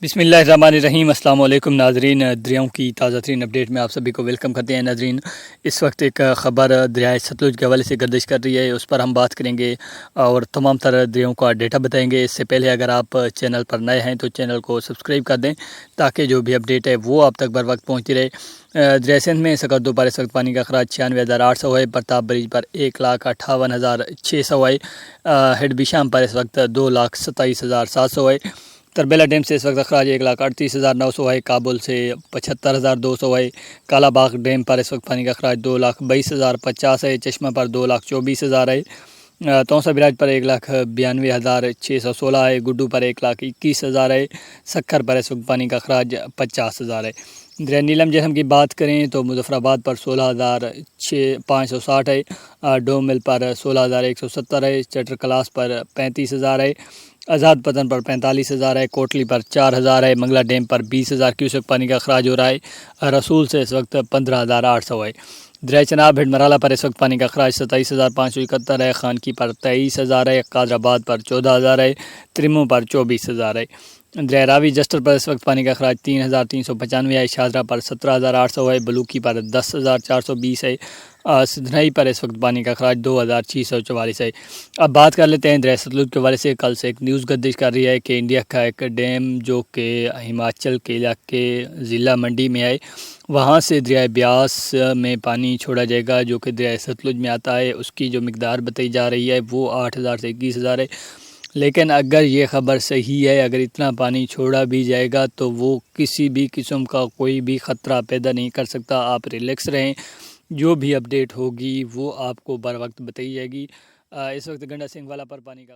बिस्मिल्लाहिर्रहमानिर्रहीम। अस्सलाम वालेकुम नाजरीन, दरियाओं की ताज़ा तरीन अपडेट में आप सभी को वेलकम करते हैं। नाजरीन, इस वक्त एक ख़बर दरियाए सतलुज के हवाले से गर्दिश कर रही है, उस पर हम बात करेंगे और तमाम तरह दरियाओं का डेटा बताएंगे। इससे पहले अगर आप चैनल पर नए हैं तो चैनल को सब्सक्राइब कर दें ताकि जो भी अपडेट है वो आप तक बर वक्त पहुँचती रहे। दरिया सिंध में सकरदो पर इस वक्त पानी का अखराज 96,800 है। प्रताप ब्रिज पर 1,58,600 है। हेड बिशाम पर इस वक्त 2,27,700 है। तरबेला डैम से इस वक्त अखराज 1,38,900 है। काबुल से 75,200 है। काला बाग डैम पर इस वक्त पानी का अखराज 2,22,050 है। चश्मा पर 2,24,000 है। तौसा बिराज पर 1,92,616 है। गुड्डू पर 1,21,000 है। सक्खर पर इस वक्त पानी का अखराज 50,000 है। दरिया नीलम जहम की बात करें तो मुजफ्फराबाद पर 16,560 है। डोमिल पर 16,170 है। चटर क्लास पर 35,000 है। आज़ाद पतन पर 45,000 है। कोटली पर 4,000 है। मंगला डैम पर 20,000 क्यूसेक पानी का अखराज हो रहा है। रसूल से इस वक्त 15,800 है। दरिया चनाब भिडमराला पर इस वक्त पानी का अखराज 27,571 है। खानकी पर 23,000 है। कादराबाद पर 14,000 है। त्रिमो पर 24,000 है। दरिया रावी जस्टर पर इस वक्त पानी का अखराज 3,395 है। शाहजरा पर 17,800 है। बलूकी पर 10,420 है। सिधनई पर इस वक्त पानी का अखराज 2,644 है। अब बात कर लेते हैं दरिया सतलुज के हवाले से। कल से एक न्यूज़ गर्दिश कर रही है कि इंडिया का एक डैम जो कि हिमाचल के इलाके ज़िला मंडी में है, वहाँ से दरिया ब्यास में पानी छोड़ा जाएगा जो कि दरिया सतलुज में आता है। उसकी जो मिकदार बताई जा रही है वो 8,000 से 21,000 है। लेकिन अगर ये ख़बर सही है, अगर इतना पानी छोड़ा भी जाएगा तो वो किसी भी किस्म का कोई भी ख़तरा पैदा नहीं कर सकता। आप रिलैक्स रहें, जो भी अपडेट होगी वो आपको बर वक्त बताई जाएगी। इस वक्त गंडा सिंह वाला पर पानी का